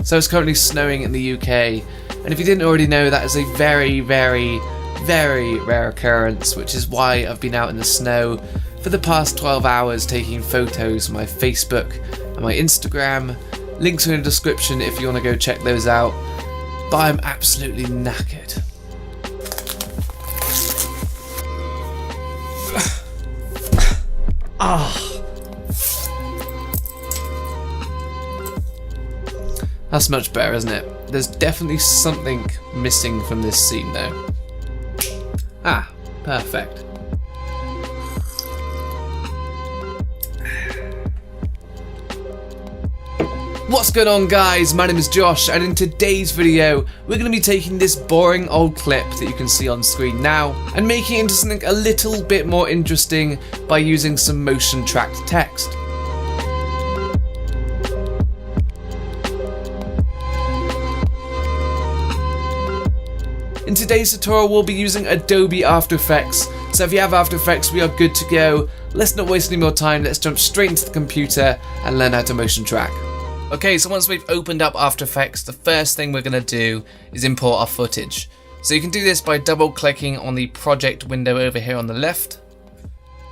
So it's currently snowing in the UK, and if you didn't already know, that is a very, very, very rare occurrence, which is why I've been out in the snow for the past 12 hours taking photos on my Facebook and my Instagram. Links are in the description if you want to go check those out. But I'm absolutely knackered. That's much better, isn't it? There's definitely something missing from this scene though. Perfect. What's going on, guys? My name is Josh, and in today's video we're going to be taking this boring old clip that you can see on screen now and making it into something a little bit more interesting by using some motion tracked text. In today's tutorial we'll be using Adobe After Effects, so if you have After Effects we are good to go. Let's not waste any more time, let's jump straight into the computer and learn how to motion track. Okay, so once we've opened up After Effects, the first thing we're going to do is import our footage. So you can do this by double clicking on the project window over here on the left,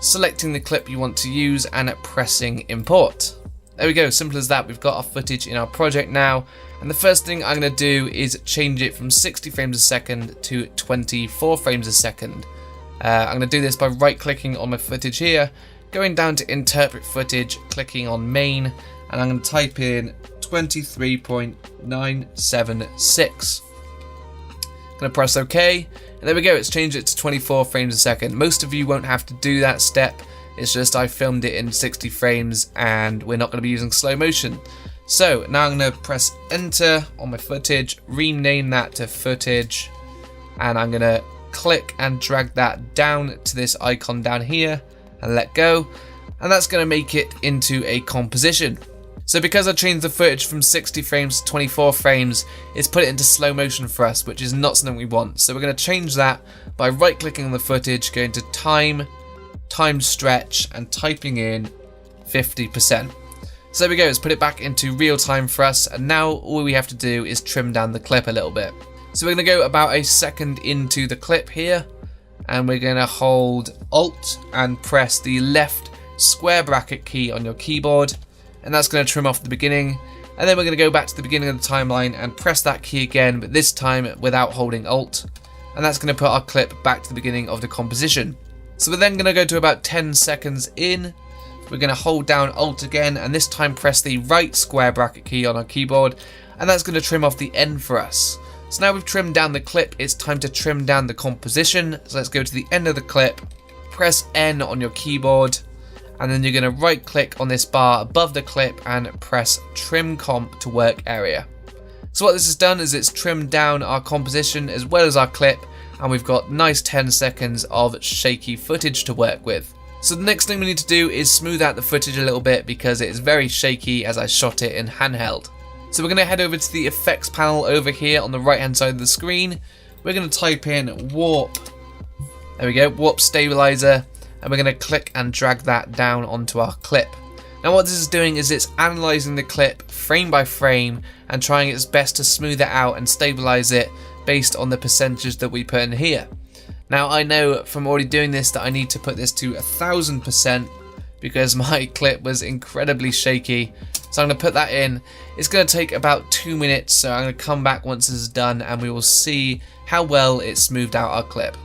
selecting the clip you want to use and pressing import. There we go, simple as that. We've got our footage in our project now, and the first thing I'm going to do is change it from 60 frames a second to 24 frames a second. I'm going to do this by right clicking on my footage here, going down to interpret footage, clicking on main, and I'm going to type in 23.976. Going to press OK, and there we go, it's changed it to 24 frames a second. Most of you won't have to do that step, it's just I filmed it in 60 frames and we're not going to be using slow motion. So now I'm going to press enter on my footage, rename that to footage, and I'm going to click and drag that down to this icon down here and let go, and that's going to make it into a composition. So because I changed the footage from 60 frames to 24 frames, it's put it into slow motion for us, which is not something we want. So we're going to change that by right clicking on the footage, going to time stretch and typing in 50%. So there we go, let's put it back into real time for us, and now all we have to do is trim down the clip a little bit. So we're going to go about a second into the clip here, and we're going to hold Alt and press the left square bracket key on your keyboard, and that's going to trim off the beginning. And then we're going to go back to the beginning of the timeline and press that key again, but this time without holding Alt, and that's going to put our clip back to the beginning of the composition. So we're then going to go to about 10 seconds in. We're going to hold down Alt again, and this time press the right square bracket key on our keyboard, and that's going to trim off the end for us. So now we've trimmed down the clip, it's time to trim down the composition. So let's go to the end of the clip, press N on your keyboard, and then you're going to right click on this bar above the clip and press trim comp to work area. So what this has done is it's trimmed down our composition as well as our clip, and we've got nice 10 seconds of shaky footage to work with. So the next thing we need to do is smooth out the footage a little bit because it is very shaky as I shot it in handheld. So we're going to head over to the effects panel over here on the right hand side of the screen. We're going to type in warp, there we go, warp stabilizer, and we're going to click and drag that down onto our clip. Now what this is doing is it's analysing the clip frame by frame and trying its best to smooth it out and stabilise it based on the percentage that we put in here. Now I know from already doing this that I need to put this to 1000% because my clip was incredibly shaky. So I'm going to put that in. It's going to take about 2 minutes, so I'm going to come back once this is done and we will see how well it smoothed out our clip.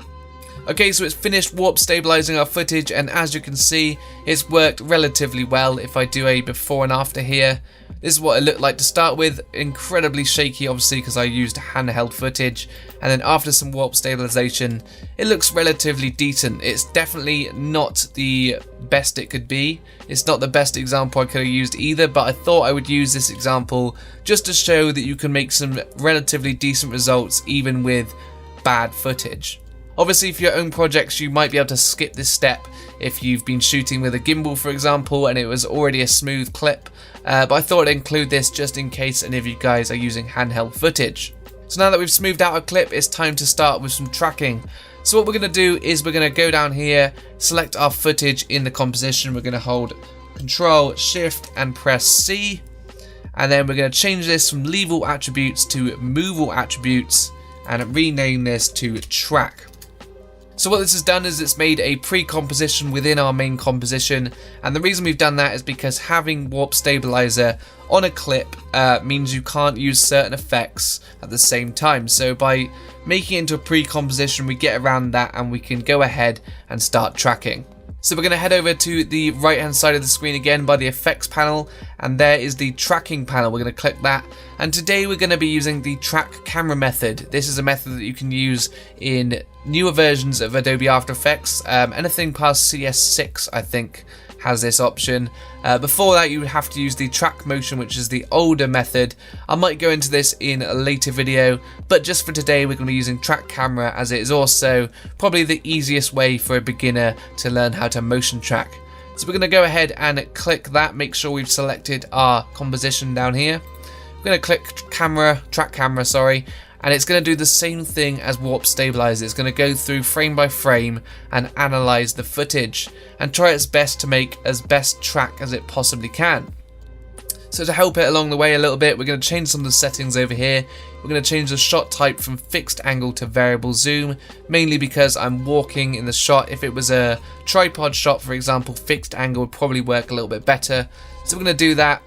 Okay, so it's finished warp stabilizing our footage, and as you can see, it's worked relatively well. If I do a before and after here, this is what it looked like to start with. Incredibly shaky, obviously, because I used handheld footage, and then after some warp stabilization, it looks relatively decent. It's definitely not the best it could be. It's not the best example I could have used either, but I thought I would use this example just to show that you can make some relatively decent results even with bad footage. Obviously, for your own projects, you might be able to skip this step if you've been shooting with a gimbal, for example, and it was already a smooth clip. But I thought I'd include this just in case any of you guys are using handheld footage. So now that we've smoothed out our clip, it's time to start with some tracking. So what we're going to do is we're going to go down here, select our footage in the composition. We're going to hold Control, Shift, and press C. And then we're going to change this from leave all attributes to move all attributes and rename this to track. So what this has done is it's made a pre-composition within our main composition, and the reason we've done that is because having warp stabilizer on a clip means you can't use certain effects at the same time. So by making it into a pre-composition, we get around that and we can go ahead and start tracking. So we're going to head over to the right hand side of the screen again by the effects panel, and there is the tracking panel. We're going to click that, and today we're going to be using the track camera method. This is a method that you can use in newer versions of Adobe After Effects. Anything past CS6 I think has this option. Before that you would have to use the track motion, which is the older method. I might go into this in a later video, but just for today we're going to be using track camera, as it is also probably the easiest way for a beginner to learn how to motion track. So we're going to go ahead and click that, make sure we've selected our composition down here. We're going to click track camera, and it's going to do the same thing as warp stabilizer. It's going to go through frame by frame and analyze the footage and try its best to make as best track as it possibly can. So to help it along the way a little bit, we're going to change some of the settings over here. We're going to change the shot type from fixed angle to variable zoom, mainly because I'm walking in the shot. If it was a tripod shot, for example, fixed angle would probably work a little bit better. So we're going to do that.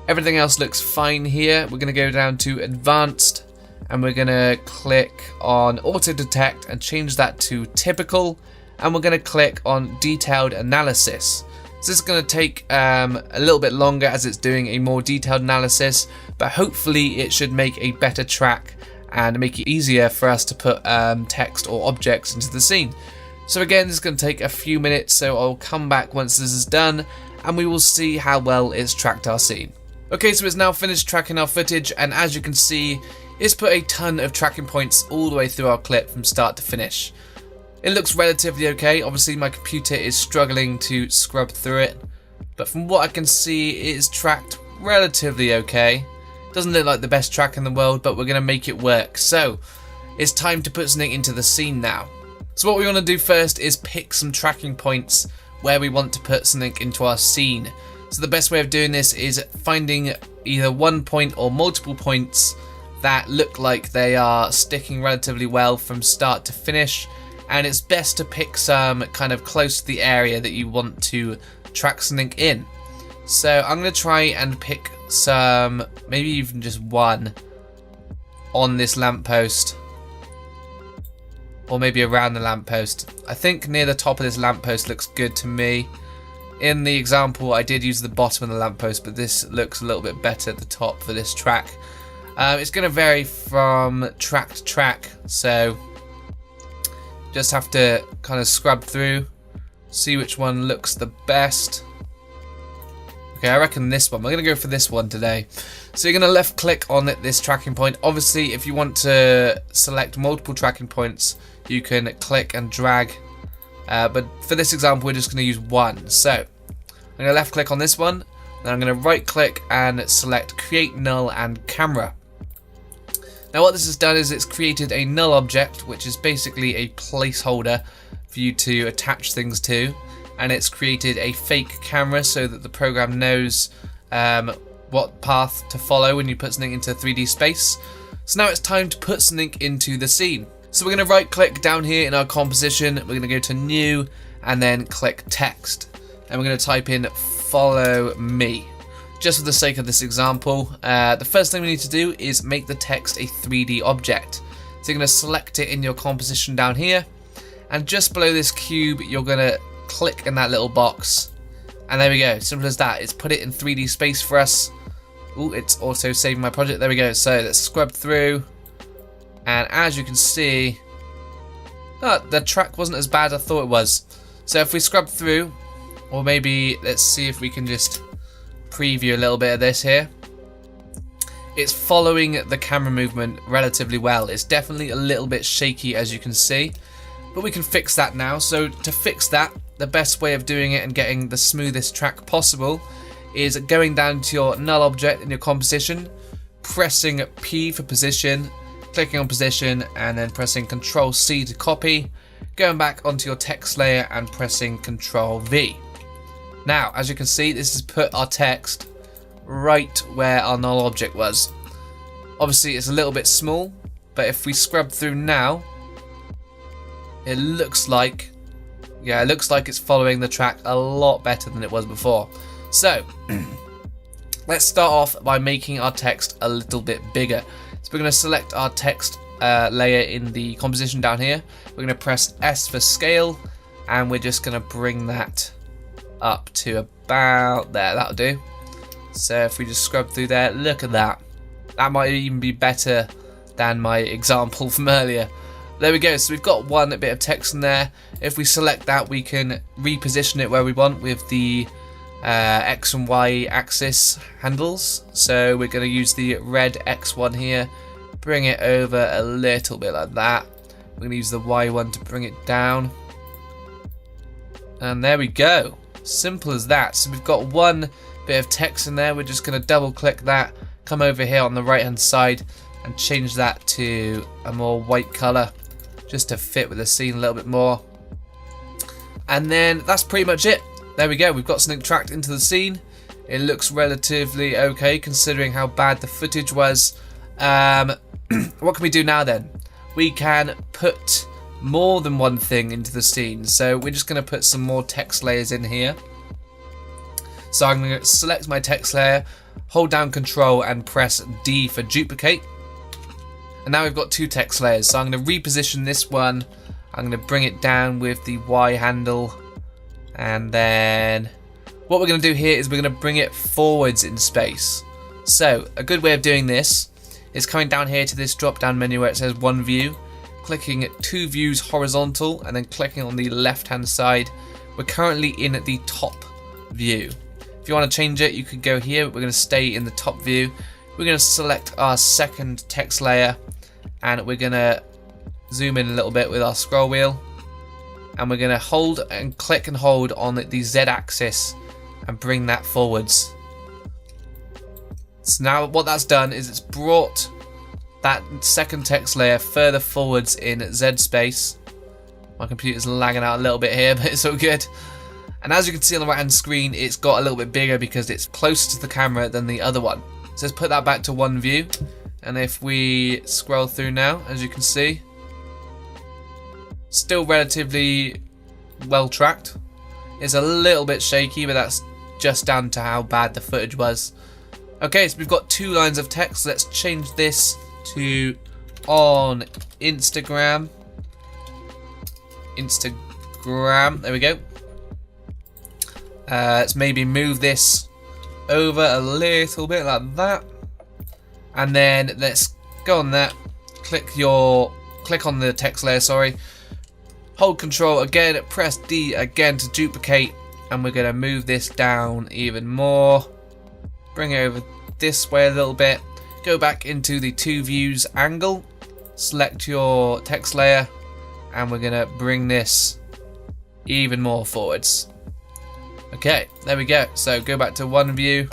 Everything else looks fine here. We're going to go down to advanced, and we're going to click on auto detect and change that to typical, and we're going to click on detailed analysis. So this is going to take a little bit longer as it's doing a more detailed analysis, but hopefully it should make a better track and make it easier for us to put text or objects into the scene. So again, this is going to take a few minutes, so I'll come back once this is done and we will see how well it's tracked our scene. Okay, so it's now finished tracking our footage, and as you can see, it's put a ton of tracking points all the way through our clip from start to finish. It looks relatively okay. Obviously my computer is struggling to scrub through it, but from what I can see it is tracked relatively okay. Doesn't look like the best track in the world, but we're going to make it work. So it's time to put something into the scene now. So what we want to do first is pick some tracking points where we want to put something into our scene. So the best way of doing this is finding either one point or multiple points that look like they are sticking relatively well from start to finish, and it's best to pick some kind of close to the area that you want to track something in. So I'm going to try and pick some, maybe even just one on this lamppost, or maybe around the lamppost. I think near the top of this lamppost looks good to me. In the example I did use the bottom of the lamppost, but this looks a little bit better at the top for this track. It's going to vary from track to track, so just have to kind of scrub through, see which one looks the best. Okay, I reckon this one. We're going to go for this one today. So you're going to left click on this tracking point. Obviously, if you want to select multiple tracking points, you can click and drag. But for this example, we're just going to use one. So I'm going to left click on this one. Then I'm going to right click and select create null and camera. Now what this has done is it's created a null object, which is basically a placeholder for you to attach things to, and it's created a fake camera so that the program knows what path to follow when you put something into 3D space. So now it's time to put something into the scene. So we're going to right click down here in our composition, we're going to go to new and then click text, and we're going to type in follow me. Just for the sake of this example, the first thing we need to do is make the text a 3D object. So you're going to select it in your composition down here, and just below this cube you're going to click in that little box, and there we go. Simple as that. It's put it in 3D space for us. Ooh, it's also saving my project. There we go. So let's scrub through, and as you can see, the track wasn't as bad as I thought it was. So if we scrub through, or maybe let's see if we can just preview a little bit of this here. It's following the camera movement relatively well. It's definitely a little bit shaky, as you can see, but we can fix that now. So to fix that, the best way of doing it and getting the smoothest track possible is going down to your null object in your composition, pressing P for position, clicking on position, and then pressing Ctrl C to copy, going back onto your text layer and pressing Ctrl V. Now, as you can see, this has put our text right where our null object was. Obviously it's a little bit small, but if we scrub through now, it looks like it's following the track a lot better than it was before. So let's start off by making our text a little bit bigger. So we're going to select our text layer in the composition down here. We're going to press S for scale, and we're just going to bring that up to about there. That'll do. So if we just scrub through there, look at that. That might even be better than my example from earlier. There we go. So we've got one bit of text in there. If we select that, we can reposition it where we want with the X and Y axis handles. So we're going to use the red X one here, bring it over a little bit like that. We're going to use the Y one to bring it down. And there we go. Simple as that. So we've got one bit of text in there. We're just going to double click that, come over here on the right hand side and change that to a more white color just to fit with the scene a little bit more. And then that's pretty much it. There we go. We've got something tracked into the scene. It looks relatively okay considering how bad the footage was. What can we do now then? We can put more than one thing into the scene. So we're just going to put some more text layers in here. So I'm going to select my text layer, hold down Control and press D for duplicate. And now we've got two text layers. So I'm going to reposition this one. I'm going to bring it down with the Y handle. And then what we're going to do here is we're going to bring it forwards in space. So a good way of doing this is coming down here to this drop down menu where it says one view, clicking two views horizontal and then clicking on the left hand side. We're currently in the top view. If you want to change it, you could go here, but we're going to stay in the top view. We're going to select our second text layer and we're going to zoom in a little bit with our scroll wheel, and we're going to hold and click and hold on the Z axis and bring that forwards. So now what that's done is it's brought that second text layer further forwards in Z space. My computer's lagging out a little bit here, but it's all good. And as you can see on the right hand screen, it's got a little bit bigger because it's closer to the camera than the other one. So let's put that back to one view. And if we scroll through now, as you can see, still relatively well tracked. It's a little bit shaky, but that's just down to how bad the footage was. Okay, so we've got two lines of text. Let's change this to on Instagram. There we go. Let's maybe move this over a little bit like that. And then let's go on that. Click on the text layer, sorry. Hold Control again, press D again to duplicate, and we're going to move this down even more. Bring it over this way a little bit. Go back into the two views angle. Select your text layer, and we're going to bring this even more forwards. Okay, there we go. So go back to one view,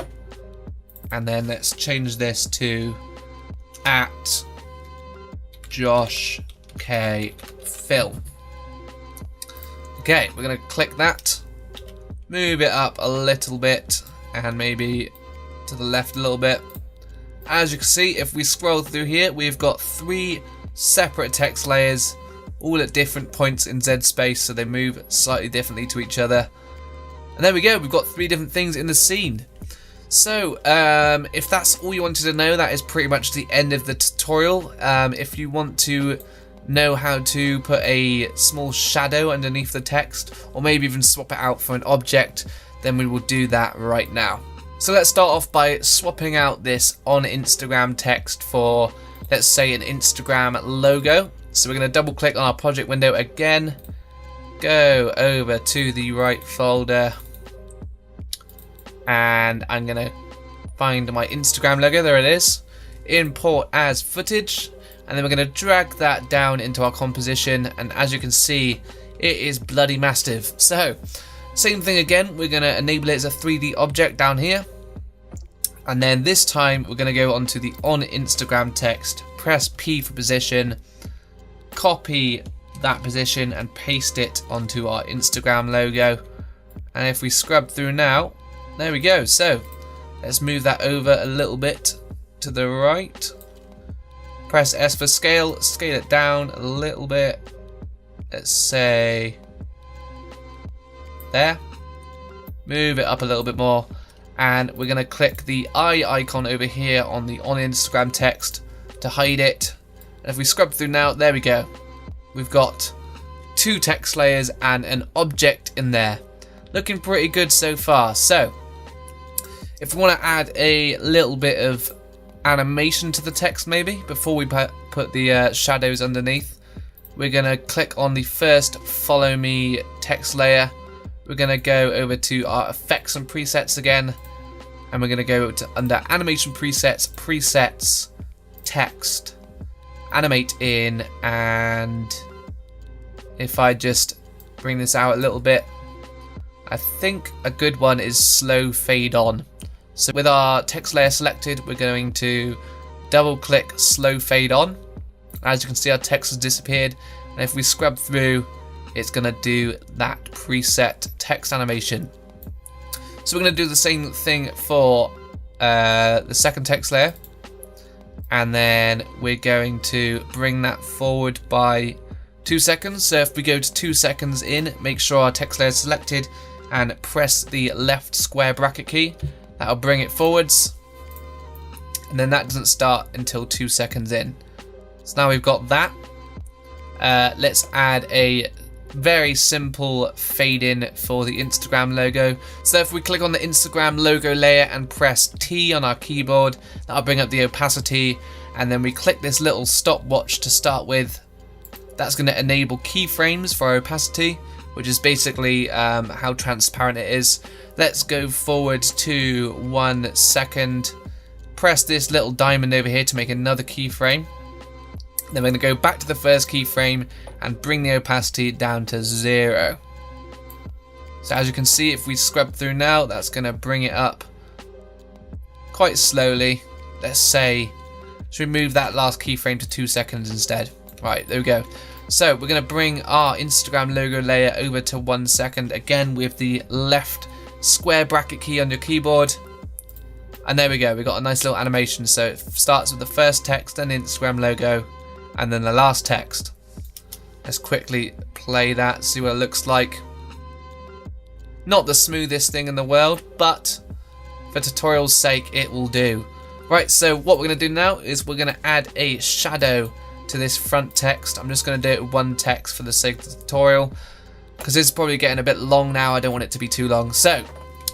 and then let's change this to at Josh K Film. Okay, we're going to click that, move it up a little bit, and maybe to the left a little bit. As you can see, if we scroll through here, we've got three separate text layers, all at different points in Z space, so they move slightly differently to each other. And there we go, we've got three different things in the scene. So, if that's all you wanted to know, that is pretty much the end of the tutorial. If you want to know how to put a small shadow underneath the text, or maybe even swap it out for an object, then we will do that right now. So let's start off by swapping out this on Instagram text for, let's say, an Instagram logo. So we're going to double click on our project window again, go over to the right folder, and I'm going to find my Instagram logo. There it is. Import as footage, and then we're going to drag that down into our composition, and as you can see, it is bloody massive. So same thing again, we're going to enable it as a 3D object down here, and then this time we're going to go onto the on Instagram text, press P for position, copy that position and paste it onto our Instagram logo. And if we scrub through now, there we go. So Let's move that over a little bit to the right. Press S for scale, scale it down a little bit. Let's say there. Move it up a little bit more. And we're going to click the eye icon over here on the on Instagram text to hide it. And if we scrub through now, there we go. We've got 2 text layers and an object in there. Looking pretty good so far. So, if we want to add a little bit of animation to the text maybe, before we put the shadows underneath, we're going to click on the first follow me text layer. We're going to go over to our effects and presets again. And we're going to go to under animation presets, presets, text, animate in, and if I just bring this out a little bit, I think a good one is slow fade on. So with our text layer selected, we're going to double click slow fade on. As you can see, our text has disappeared, and if we scrub through, it's going to do that preset text animation. So we're going to do the same thing for the second text layer, and then we're going to bring that forward by 2 seconds. So if we go to 2 seconds in, make sure our text layer is selected and press the left square bracket key. That'll bring it forwards, and then that doesn't start until 2 seconds in. So now we've got that. Let's add a very simple fade in for the Instagram logo. So if we click on the Instagram logo layer and press T on our keyboard, that'll bring up the opacity, and then we click this little stopwatch to start with. That's going to enable keyframes for our opacity, which is basically how transparent it is. Let's go forward to 1 second. Press this little diamond over here to make another keyframe. Then we're going to go back to the first keyframe and bring the opacity down to 0. So as you can see, if we scrub through now, that's going to bring it up quite slowly. Let's say, should we move that last keyframe to 2 seconds instead? Right, there we go. So we're going to bring our Instagram logo layer over to 1 second, again with the left square bracket key on your keyboard. And there we go, we got a nice little animation. So it starts with the first text and the Instagram logo, and then the last text. Let's quickly play that, see what it looks like. Not the smoothest thing in the world, but for tutorial's sake, it will do. Right, so what we're going to do now is we're going to add a shadow to this front text. I'm just going to do it with 1 text for the sake of the tutorial, because it's probably getting a bit long now. I don't want it to be too long. So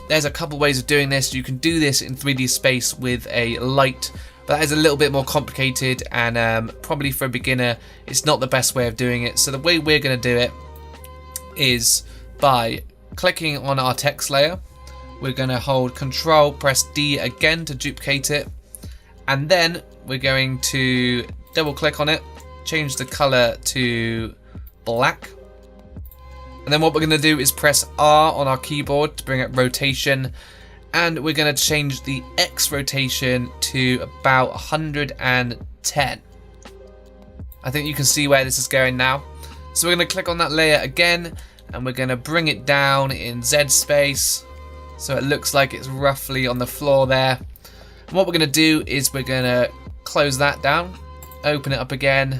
there's a couple ways of doing this. You can do this in 3D space with a light, but that is a little bit more complicated, and probably for a beginner it's not the best way of doing it. So the way we're going to do it is by clicking on our text layer. We're going to hold Control, press D again to duplicate it, and then we're going to double click on it, change the color to black, and then what we're going to do is press R on our keyboard to bring up rotation, and we're going to change the X rotation to about 110. I think you can see where this is going now. So we're going to click on that layer again, and we're going to bring it down in Z space so it looks like it's roughly on the floor there. And what we're going to do is we're going to close that down, open it up again,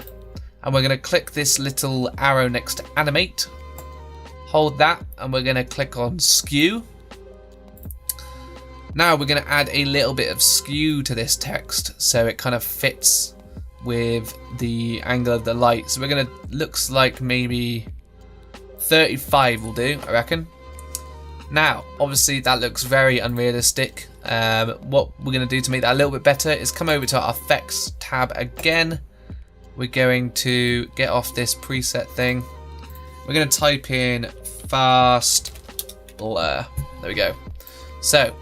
and we're going to click this little arrow next to animate, hold that, and we're going to click on skew. Now we're going to add a little bit of skew to this text so it kind of fits with the angle of the light. So we're going to, looks like maybe 35 will do, I reckon. Now obviously that looks very unrealistic. What we're going to do to make that a little bit better is come over to our effects tab again. We're going to get off this preset thing. We're going to type in fast blur. There we go. So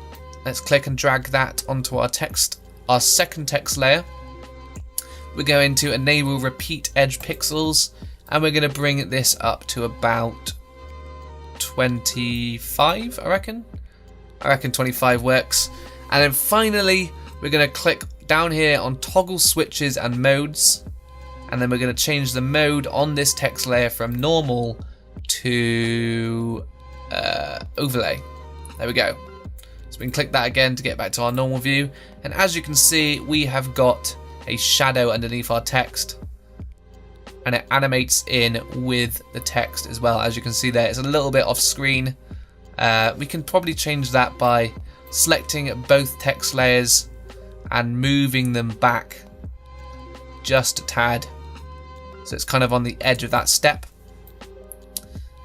let's click and drag that onto our text, our second text layer. We're going to enable repeat edge pixels, and we're going to bring this up to about 25, I reckon. 25 works. And then finally, we're going to click down here on toggle switches and modes, and then we're going to change the mode on this text layer from normal to overlay. There we go. So we can click that again to get back to our normal view. And as you can see, we have got a shadow underneath our text. And it animates in with the text as well. As you can see there, it's a little bit off screen. We can probably change that by selecting both text layers and moving them back just a tad. So it's kind of on the edge of that step.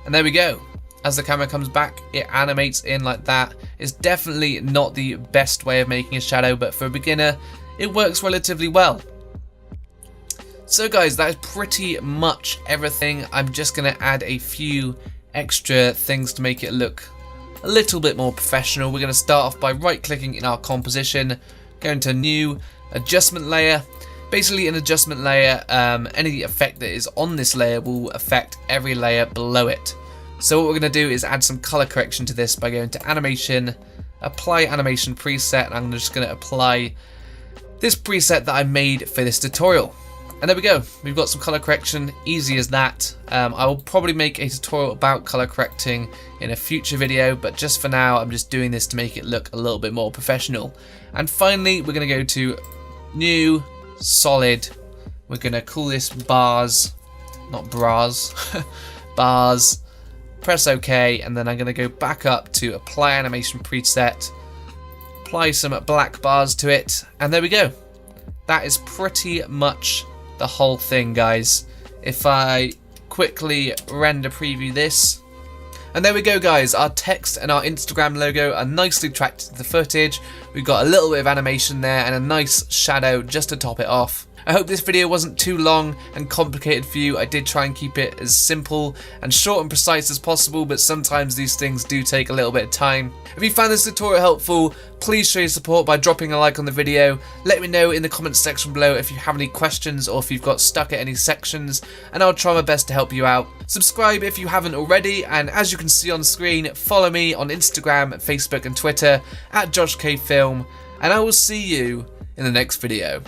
And there we go. As the camera comes back, it animates in like that. It's definitely not the best way of making a shadow, but for a beginner, it works relatively well. So guys, that is pretty much everything. I'm just going to add a few extra things to make it look a little bit more professional. We're going to start off by right clicking in our composition, going to new adjustment layer. Basically, an adjustment layer, any effect that is on this layer will affect every layer below it. So what we're going to do is add some color correction to this by going to animation, apply animation preset, and I'm just going to apply this preset that I made for this tutorial. And there we go, we've got some color correction, easy as that. I will probably make a tutorial about color correcting in a future video, but just for now I'm just doing this to make it look a little bit more professional. And finally we're going to go to new, solid, we're going to call this bars, not bras, bars, press OK, and then I'm going to go back up to apply animation preset, apply some black bars to it, and there we go. That is pretty much the whole thing, guys. If I quickly render preview this, and there we go, guys. Our text and our Instagram logo are nicely tracked to the footage. We've got a little bit of animation there and a nice shadow just to top it off. I hope this video wasn't too long and complicated for you. I did try and keep it as simple and short and precise as possible, but sometimes these things do take a little bit of time. If you found this tutorial helpful, please show your support by dropping a like on the video. Let me know in the comments section below if you have any questions or if you've got stuck at any sections, and I'll try my best to help you out. Subscribe if you haven't already, and as you can see on screen, follow me on Instagram, Facebook and Twitter at JoshKFilm, and I will see you in the next video.